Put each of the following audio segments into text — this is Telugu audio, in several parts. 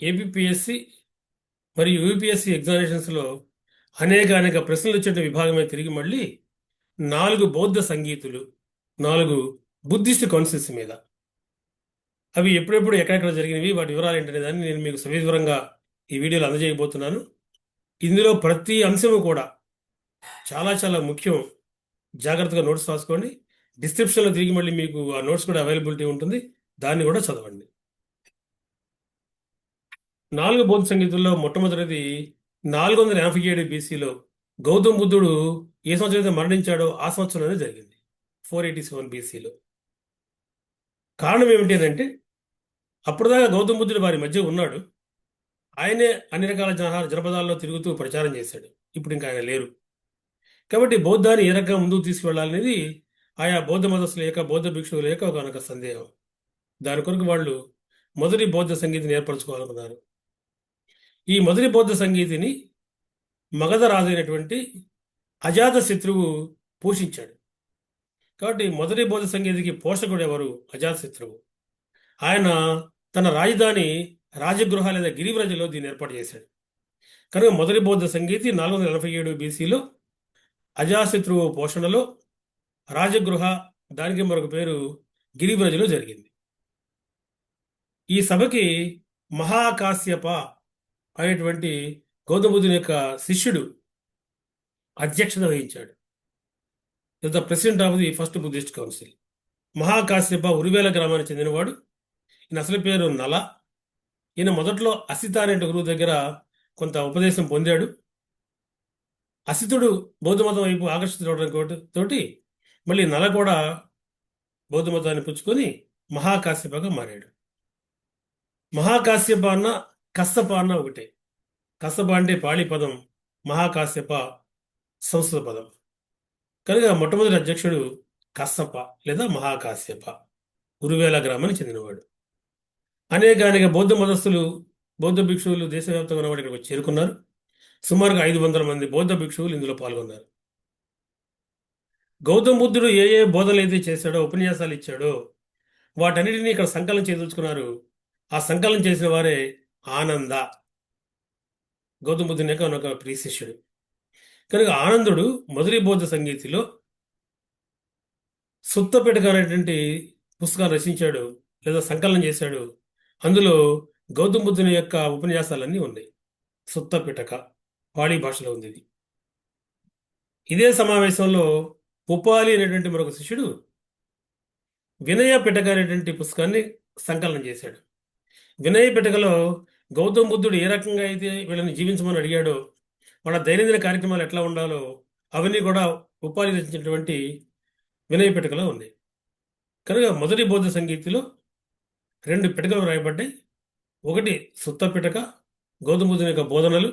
ఏపీపీఎస్సి మరియు యూపీఎస్సి ఎగ్జామినేషన్స్లో అనేక ప్రశ్నలు వచ్చే విభాగమే తిరిగి మళ్ళీ 4 బౌద్ధ సంగీతులు, 4 బుద్ధిస్ట్ కౌన్సిల్స్ మీద అవి ఎప్పుడెప్పుడు ఎక్కడెక్కడ జరిగినవి, వాటి వివరాలు ఏంటనే దాన్ని నేను మీకు సవివరంగా ఈ వీడియోలో అందజేయబోతున్నాను. ఇందులో ప్రతి అంశము కూడా చాలా చాలా ముఖ్యం. జాగ్రత్తగా నోట్స్ రాసుకోండి. డిస్క్రిప్షన్లో తిరిగి మళ్ళీ మీకు ఆ నోట్స్ కూడా అవైలబిలిటీ ఉంటుంది, దాన్ని కూడా చదవండి. 4 బౌద్ధ సంగీతుల్లో మొట్టమొదటిది 487 బీసీలో గౌతమ బుద్ధుడు ఏ సంవత్సరం అయితే మరణించాడో ఆ సంవత్సరంలోనే జరిగింది, 487 బీసీలో. కారణం ఏమిటి అంటే అప్పటిదాకా గౌతమ బుద్ధుడు వారి మధ్య ఉన్నాడు. ఆయనే అన్ని రకాల జనపదాల్లో తిరుగుతూ ప్రచారం చేశాడు. ఇప్పుడు ఇంకా ఆయన లేరు. కాబట్టి బౌద్ధాన్ని ఏ రకంగా ముందుకు తీసుకువెళ్ళాలనేది ఆయా బౌద్ధ మతస్థుల యొక్క, బౌద్ధ భిక్షువుల యొక్క ఒక సందేహం. దాని కొరకు వాళ్ళు మొదటి బౌద్ధ సంగీతిని ఏర్పరచుకోవాలనుకున్నారు. ఈ మొదటి బౌద్ధ సంగీతిని మగధ రాజైనటువంటి అజాతశత్రువు పోషించాడు. కాబట్టి మొదటి బౌద్ధ సంగీతికి పోషకుడు ఎవరు? అజాతశత్రువు. ఆయన తన రాజధాని రాజగృహ లేదా గిరివ్రజలో దీన్ని ఏర్పాటు చేశాడు. కనుక మొదటి బౌద్ధ సంగీతి 487 బీసీలో అజాతశత్రువు పోషణలో రాజగృహ, దానికి మరొక పేరు గిరివ్రజలో జరిగింది. ఈ సభకి మహాకాశ్యప అనేటువంటి గౌతమ బుద్ధుని యొక్క శిష్యుడు అధ్యక్షత వహించాడు. The president of the first Buddhist council. Mahakashyapa Uruvela గ్రామానికి చెందినవాడు. ఈయన అసలు పేరు నల. ఈయన మొదట్లో అసిత అనే గురువు దగ్గర కొంత ఉపదేశం పొందాడు. అసితుడు బౌద్ధ మతం వైపు ఆకర్షితుడవడం తోటి మళ్ళీ నల కూడా బౌద్ధ మతాన్ని పుచ్చుకొని మహాకాశ్యపగా మారాడు. మహాకాశ్యప అన్న కස්සప అన్న ఒకటే. కස්සప అంటే పాళీ పదం, మహాకాశ్యప సంస్కృత పదం. కనుక మొట్టమొదటి అధ్యక్షుడు కස්සప లేదా మహాకాశ్యప, ఉరువేల గ్రామానికి చెందినవాడు. అనేక బౌద్ధ మతస్థులు, బౌద్ధ భిక్షువులు దేశవ్యాప్తంగా ఉన్నవాడు ఇక్కడికి చేరుకున్నారు. సుమారుగా 500 మంది బౌద్ధ భిక్షువులు ఇందులో పాల్గొన్నారు. గౌతమ బుద్ధుడు ఏ ఏ బోధనలు అయితే చేశాడో, ఉపన్యాసాలు ఇచ్చాడో, వాటన్నిటినీ ఇక్కడ సంకలనం చేయదలుచుకున్నారు. ఆ సంకలనం చేసిన వారే ఆనంద, గౌతమ బుద్ధుని యొక్క ఒక ప్రియ శిష్యుడు. కనుక ఆనందుడు మొదటి బౌద్ధ సంగీతిలో సుత్తపిటక అనేటువంటి పుస్తకాలు రచించాడు లేదా సంకలనం చేశాడు. అందులో గౌతమ బుద్ధుని యొక్క ఉపన్యాసాలన్నీ ఉన్నాయి. సుత్తపిటక పాళీ భాషలో ఉంది ఇది. ఇదే సమావేశంలో ఉపాలి అనేటువంటి మరొక శిష్యుడు వినయ పిటక అనేటువంటి పుస్తకాన్ని సంకలనం చేశాడు. వినయ పిటకలో గౌతమ బుద్ధుడు ఏ రకంగా అయితే వీళ్ళని జీవించమని అడిగాడో, వాళ్ళ దైనందిన కార్యక్రమాలు ఎట్లా ఉండాలో అవన్నీ కూడా ఉపాలి రచించినటువంటి వినయ పిటకలో ఉంది. కనుక మొదటి బౌద్ధ సంగీతిలో 2 పిటకలు రాయబడ్డాయి. ఒకటి సుత్త పిటక, గౌతమ బుద్ధుని యొక్క బోధనలు.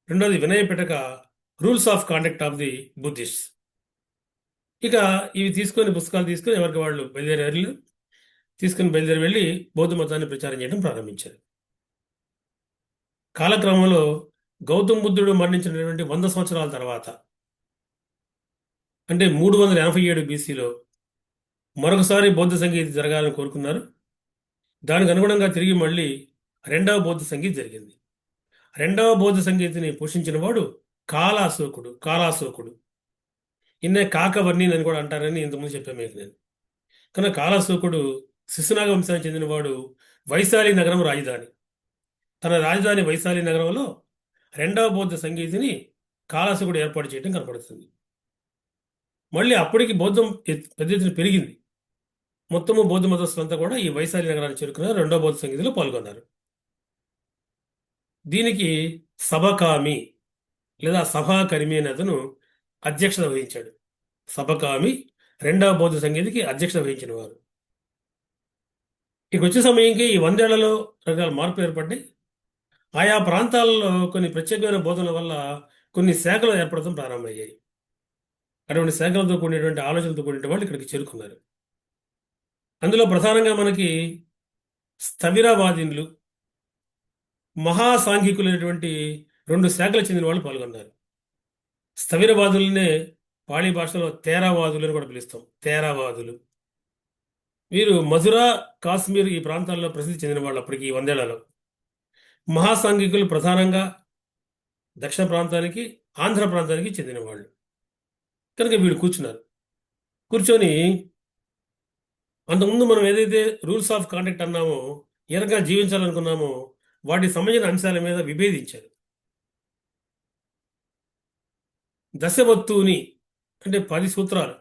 రెండోది Vinaya Pitaka, rules of conduct of the Buddhist. ఇక ఇవి పుస్తకాలు తీసుకొని ఎవరికి వాళ్ళు బయలుదేరి వెళ్ళి బౌద్ధ మతాన్ని ప్రచారం చేయడం ప్రారంభించారు. కాలక్రమంలో గౌతమ బుద్ధుడు మరణించినటువంటి 100 సంవత్సరాల తర్వాత, అంటే 387 బీసీలో మరొకసారి బౌద్ధ సంగీతి జరగాలని కోరుకున్నారు. దానికి అనుగుణంగా తిరిగి మళ్ళీ 2వ బౌద్ధ సంగీతి జరిగింది. 2వ బౌద్ధ సంగీతిని పోషించిన వాడు కాలాశోకుడు. ఇన్నే కాకవర్ణిని అని కూడా అంటారని ఇంతకుముందు చెప్పాను మీకు నేను. కనుక కాలాశోకుడు శిశునాగ వంశానికి చెందినవాడు. వైశాలి నగరం రాజధాని. తన రాజధాని వైశాలి నగరంలో 2వ బౌద్ధ సంగీతిని కాలాశోకుడు ఏర్పాటు చేయడం కనపడుతుంది. మళ్ళీ అప్పటికి బౌద్ధం పెద్ద ఎత్తున పెరిగింది. మొత్తము బౌద్ధ మతస్థులంతా కూడా ఈ వైశాలి నగరాన్ని చేరుకున్నారు, 2వ బౌద్ధ సంగీతిలో పాల్గొన్నారు. దీనికి సభకామి లేదా సభాకర్మి అనే అతను అధ్యక్షత వహించాడు. సభకామి 2వ బౌద్ధ సంగీతికి అధ్యక్షత వహించిన వారు. ఇక వచ్చే సమయంకి ఈ 100 ఏళ్లలో రకరకాల మార్పులు ఏర్పడ్డాయి. ఆయా ప్రాంతాలలో కొన్ని ప్రత్యేకమైన బోధనల వల్ల కొన్ని శాఖలు ఏర్పడటం ప్రారంభమయ్యాయి. అటువంటి శాఖలతో కూడినటువంటి ఆలోచనలతో కూడిన వాళ్ళు ఇక్కడికి చేరుకున్నారు. అందులో ప్రధానంగా మనకి స్థవిరవాదినులు, మహాసాంఘికులైనటువంటి 2 శాఖలకు చెందిన వాళ్ళు పాల్గొన్నారు. స్థవిరవాదులనే పాళీ భాషలో తేరావాదులు అని కూడా పిలుస్తాం. తేరావాదులు వీరు మధుర, కాశ్మీర్ ఈ ప్రాంతాల్లో ప్రసిద్ధి చెందిన వాళ్ళు అప్పటికి 100 ఏళ్లలో. మహాసాంఘికులు ప్రధానంగా దక్షిణ ప్రాంతానికి, ఆంధ్ర ప్రాంతానికి చెందిన వాళ్ళు. కనుక వీళ్ళు కూర్చున్నారు. కూర్చొని అంతకుముందు మనం ఏదైతే రూల్స్ ఆఫ్ కాండక్ట్ అన్నామో, ఏ రకంగా జీవించాలనుకున్నామో వాటికి సంబంధించిన అంశాల మీద విభేదించారు. దశవత్తుని అంటే 10 సూత్రాలు.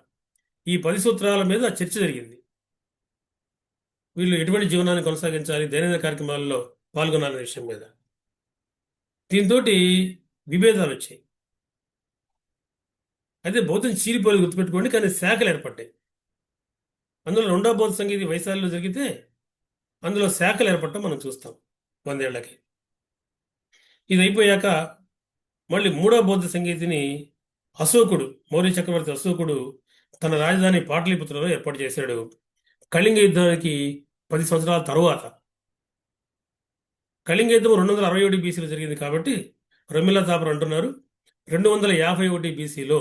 ఈ 10 సూత్రాల మీద చర్చ జరిగింది. వీళ్ళు ఎటువంటి జీవనాన్ని కొనసాగించాలి, దైనందిన కార్యక్రమాల్లో పాల్గొనాలనే విషయం మీద. దీంతో విభేదాలు వచ్చాయి. అయితే బౌద్ధం చీలిపోయి గుర్తుపెట్టుకోండి, కానీ శాఖలు ఏర్పడ్డాయి. అందులో రెండో బౌద్ధ సంగీతి వైశాల్యంలో జరిగితే అందులో శాఖలు ఏర్పడటం మనం చూస్తాం 100 ఏళ్లకి. ఇది అయిపోయాక మళ్ళీ మూడో బౌద్ధ సంగీతిని అశోకుడు, మౌర్య చక్రవర్తి అశోకుడు తన రాజధాని పాటలీపుత్రలో ఏర్పాటు చేశాడు. కళింగ యుద్ధానికి 10 సంవత్సరాల తరువాత. కళింగ యుద్ధం 261 బీసీలో జరిగింది కాబట్టి రొమిలా తాపర్ అంటున్నారు 251 బీసీలో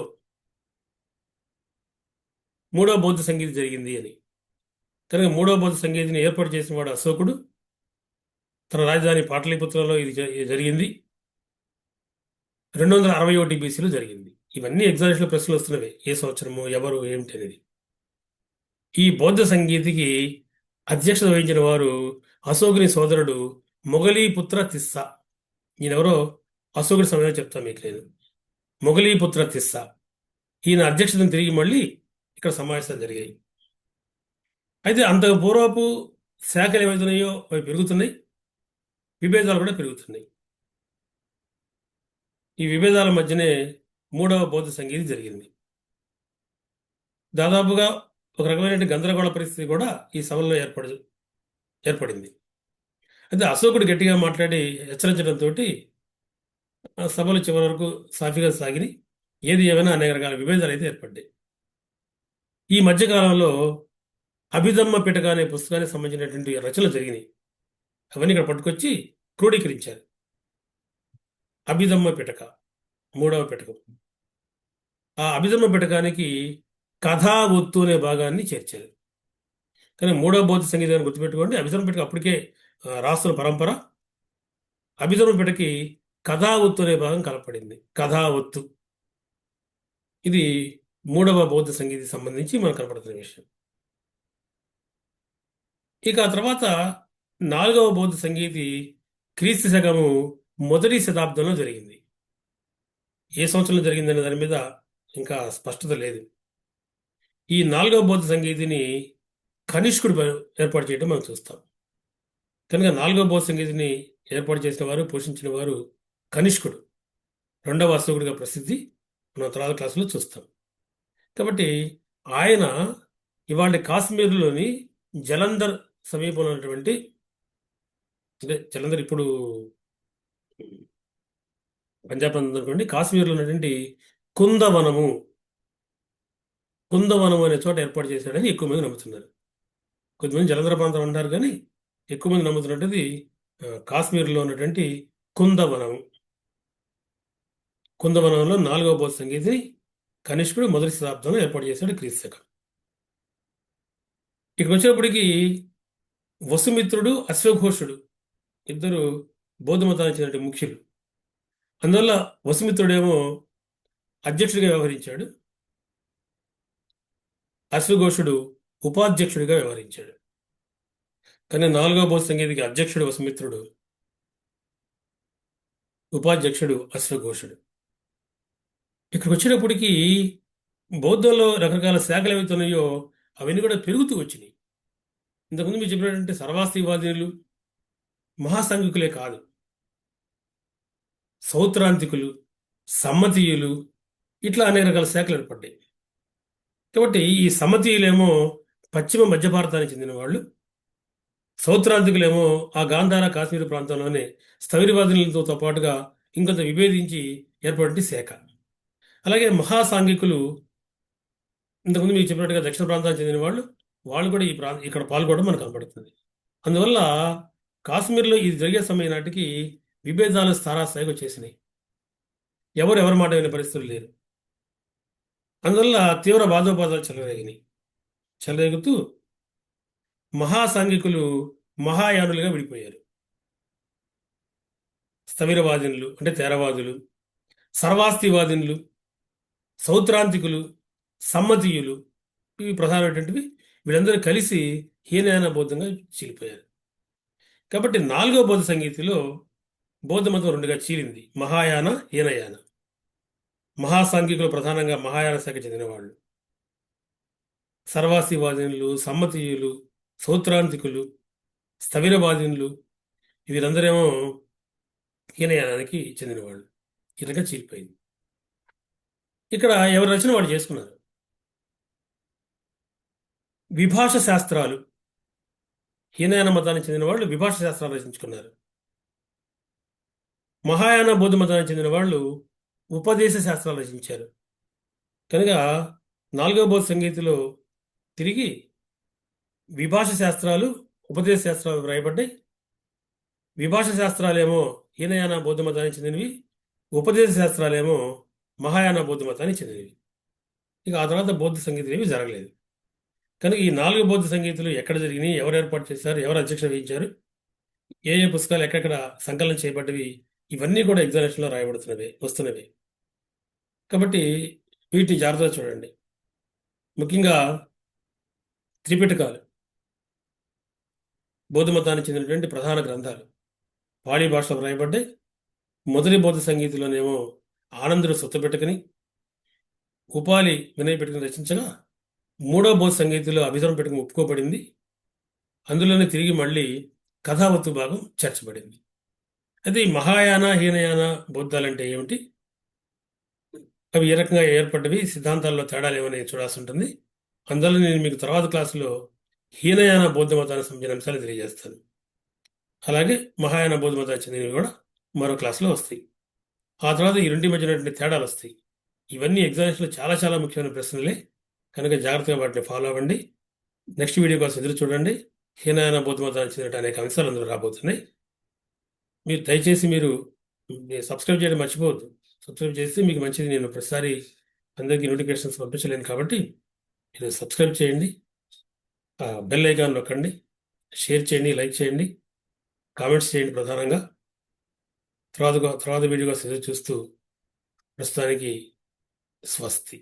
మూడో బౌద్ధ సంగీతి జరిగింది అని. కనుక మూడో బౌద్ధ సంగీతిని ఏర్పాటు చేసిన వాడు అశోకుడు. తన రాజధాని పాటలీపుత్రలో ఇది జరిగింది. 261 బీసీలో జరిగింది. ఇవన్నీ ఎగ్జామినేషన్ ప్రశ్నలు వస్తున్నవి. ఏ సంవత్సరము, ఎవరు, ఏమిటి అనేది. ఈ బౌద్ధ సంగీతికి అధ్యక్షత వహించిన వారు అశోకుని సోదరుడు మొగలీపుత్ర తిస్స. ఈయనెవరో అశోకుడి సమయం చెప్తాను మీకు నేను. మొగలీపుత్ర తిస్స. ఈయన అధ్యక్షతను తిరిగి మళ్ళీ ఇక్కడ సమావేశాలు జరిగాయి. అయితే అంతకు పూర్వపు శాఖలు ఏమవుతున్నాయో అవి పెరుగుతున్నాయి, విభేదాలు కూడా పెరుగుతున్నాయి. ఈ విభేదాల మధ్యనే మూడవ బౌద్ధ సంగీతి జరిగింది. దాదాపుగా ఒక రకమైన గందరగోళ పరిస్థితి కూడా ఈ సభల్లో ఏర్పడింది. అయితే అశోకుడు గట్టిగా మాట్లాడి హెచ్చరించడంతో సభలు చివరి వరకు సాఫీగా సాగిని. ఏది ఏమైనా అనేక రకాల విభేదాలు అయితే ఏర్పడ్డాయి. ఈ మధ్యకాలంలో అభిధమ్మ పిటక అనే పుస్తకానికి సంబంధించినటువంటి రచనలు జరిగినాయి. అవన్నీ ఇక్కడ పట్టుకొచ్చి క్రోడీకరించారు. అభిధమ్మ పిటక, మూడవ పిటకం. ఆ అభిధమ్మ పిటకానికి కథా ఒత్తు అనే భాగాన్ని చేర్చారు. కానీ మూడవ బౌద్ధ సంగీతాన్ని గుర్తుపెట్టుకోండి, అభిధమ్మ పిటక అప్పటికే రాస్తున్న పరంపర. అభిధమ్మ పిటకి కథా ఒత్తు అనే భాగం కలపడింది. కథా ఒత్తు ఇది మూడవ బౌద్ధ సంగీతికి సంబంధించి మనకు కనపడుతున్న విషయం. ఇక ఆ తర్వాత 4వ బౌద్ధ సంగీతి క్రీస్తు శకము 1వ శతాబ్దంలో జరిగింది. ఏ సంవత్సరంలో జరిగిందనే దాని మీద ఇంకా స్పష్టత లేదు. ఈ 4వ బౌద్ధ సంగీతిని కనిష్కుడు ఏర్పాటు చేయడం మనం చూస్తాం. కనుక 4వ బౌద్ధ సంగీతిని ఏర్పాటు చేసిన వారు, పోషించిన వారు కనిష్కుడు, 2వ అశోకుడిగా ప్రసిద్ధి. మనం తర్వాత క్లాసులో చూస్తాం. కాబట్టి ఆయన ఇవాళ కాశ్మీర్లోని జలంధర్ సమీపంలో ఉన్నటువంటి, అంటే జలంధర్ ఇప్పుడు పంజాబ్ అనుకోండి, కాశ్మీర్లో ఉన్నటువంటి కుందవనము అనే చోట ఏర్పాటు చేశాడని ఎక్కువ మంది నమ్ముతున్నారు. కొద్దిమంది జలంధర ప్రాంతం అంటారు, కానీ ఎక్కువ మంది నమ్ముతున్నట్టుది కాశ్మీర్లో ఉన్నటువంటి కుందవనంలో 4వ బౌద్ధ సంగీతిని కనిష్కుడు 1వ శతాబ్దంలో ఏర్పాటు చేశాడు క్రీస్తు శకం. ఇక్కడికి వచ్చినప్పటికీ వసుమిత్రుడు, అశ్వఘోషుడు ఇద్దరు బౌద్ధ మతానికి చెందిన ముఖ్యులు. అందువల్ల వసుమిత్రుడేమో అధ్యక్షుడిగా వ్యవహరించాడు, అశ్వఘోషుడు ఉపాధ్యక్షుడిగా వ్యవహరించాడు. కానీ 4వ బౌద్ధ సంగీతికి అధ్యక్షుడు వసుమిత్రుడు, ఉపాధ్యక్షుడు అశ్వఘోషుడు. ఇక్కడికి వచ్చినప్పటికీ బౌద్ధంలో రకరకాల శాఖలు ఏవైతున్నాయో అవన్నీ కూడా పెరుగుతూ వచ్చినాయి. ఇంతకుముందు మీరు చెప్పినటువంటి సర్వాస్తివాదీలు మహాసాంఘికులే కాదు, సౌత్రాంతికులు, సమ్మతీయులు, ఇట్లా అనేక రకాల శాఖలు ఏర్పడ్డాయి. కాబట్టి ఈ సమ్మతీయులేమో పశ్చిమ మధ్య భారతానికి చెందిన వాళ్ళు, సౌత్రాంతికులేమో ఆ గాంధార కాశ్మీర్ ప్రాంతంలోనే స్థవిరవాదులతో పాటుగా ఇంకొంత విభేదించి ఏర్పడిన శాఖ. అలాగే మహాసాంఘికులు ఇంతకుముందు మీకు చెప్పినట్టుగా దక్షిణ ప్రాంతానికి చెందిన వాళ్ళు కూడా ఇక్కడ పాల్గొనడం మనకు కనబడుతుంది. అందువల్ల కాశ్మీర్లో ఇది జరిగే సమయం నాటికి విభేదాలు తారాస్థాయికి వచ్చేసినాయి. ఎవరి మాట వినే పరిస్థితులు లేరు. అందువల్ల తీవ్ర వాదోపాదాలు చెలరేగుతూ మహాసాంఘికులు మహాయానులుగా విడిపోయారు. స్థవిరవాదినులు అంటే తేరవాదులు, సర్వాస్తివాదినులు, సౌత్రాంతికులు, సమ్మతీయులు, ఇవి ప్రధానమైనటువంటివి. వీళ్ళందరూ కలిసి హీనయాన బౌద్ధంగా చీలిపోయారు. కాబట్టి 4వ బౌద్ధ సంగీతిలో బౌద్ధ మతం రెండుగా చీలింది: మహాయాన, హీనయాన. మహాసాంఘికులు ప్రధానంగా మహాయాన శాఖ చెందిన వాళ్ళు, సర్వాస్తివాదినులు, సమ్మతీయులు, సౌత్రాంతికులు, స్థవిరవాదినులు, వీరందరేమో హీనయానానికి చెందినవాళ్ళు. ఈ రకంగా చీలిపోయింది. ఇక్కడ ఎవరి రచన వాళ్ళు చేసుకున్నారు. విభాష శాస్త్రాలు, హీనయాన మతానికి చెందిన వాళ్ళు విభాష శాస్త్రాలు రచించుకున్నారు. మహాయాన బౌద్ధ మతానికి చెందిన వాళ్ళు ఉపదేశ శాస్త్రాలు రచించారు. కనుక 4వ బౌద్ధ సంగీతిలో తిరిగి విభాష శాస్త్రాలు, ఉపదేశ శాస్త్రాలు వ్రాయబడ్డాయి. విభాష శాస్త్రాలేమో హీనయాన బౌద్ధ మతానికి చెందినవి, ఉపదేశ శాస్త్రాలేమో మహాయాన బౌద్ధ మతానికి చెందినవి. ఇక ఆ తర్వాత బౌద్ధ సంగీతం ఏమీ జరగలేదు. కనుక ఈ 4 బౌద్ధ సంగీతులు ఎక్కడ జరిగినాయి, ఎవరు ఏర్పాటు చేశారు, ఎవరు అధ్యక్షత వహించారు, ఏ ఏ పుస్తకాలు ఎక్కడెక్కడ సంకలనం చేయబడ్డవి, ఇవన్నీ కూడా ఎగ్జామినేషన్లో రాయబడుతున్నవే, వస్తున్నవే. కాబట్టి వీటిని జాగ్రత్తగా చూడండి. ముఖ్యంగా త్రిపిటకాలు బౌద్ధ మతానికి చెందినటువంటి ప్రధాన గ్రంథాలు పాళీ భాషలో వ్రాయబడ్డాయి. మొదటి బౌద్ధ సంగీతిలోనేమో ఆనందుడు సుత్తపెట్టుకుని ఉపాలి వినయ పెట్టుకుని రచించగా, 3వ బౌద్ధ సంగీతిలో అభిధర్మ పెట్టుకుని ఒప్పుకోబడింది. అందులోనే తిరిగి మళ్ళీ కథావత్తు భాగం చేర్చబడింది. అయితే ఈ మహాయాన, హీనయాన బౌద్ధాలంటే ఏమిటి, అవి ఏ రకంగా ఏర్పడ్డవి, సిద్ధాంతాల్లో తేడాలు ఏమని చూడాల్సి ఉంటుంది. అందువల్ల నేను మీకు తర్వాత క్లాసులో హీనయాన బౌద్ధ మతానికి సంబంధించిన అంశాలు తెలియజేస్తాను. అలాగే మహాయాన బౌద్ధ మతానికి చెందినవి కూడా మరో క్లాసులో వస్తాయి. ఆ తర్వాత ఈ రెండింటి మధ్యనటువంటి తేడాలు వస్తాయి. ఇవన్నీ ఎగ్జామినేషన్లో చాలా చాలా ముఖ్యమైన ప్రశ్నలే. కనుక జాగ్రత్తగా వాటిని ఫాలో అవ్వండి. నెక్స్ట్ వీడియో కోసం ఎదురు చూడండి. హీనయాన బౌద్ధ మతానికి చెందిన అనేక అంశాలు అందులో రాబోతున్నాయి. మీరు దయచేసి మీరు సబ్స్క్రైబ్ చేయడం మర్చిపోవద్దు. సబ్స్క్రైబ్ చేస్తే మీకు మంచిది. నేను ప్రతిసారి అందరికీ నోటిఫికేషన్స్ పంపించలేను కాబట్టి మీరు సబ్స్క్రైబ్ చేయండి, బెల్ ఐకాన్ నొక్కండి, షేర్ చేయండి, లైక్ చేయండి, కామెంట్స్ చేయండి. ప్రధానంగా తర్వాత వీడియో కోసం ఎదురు చూస్తూ ప్రస్తుతానికి స్వస్తి.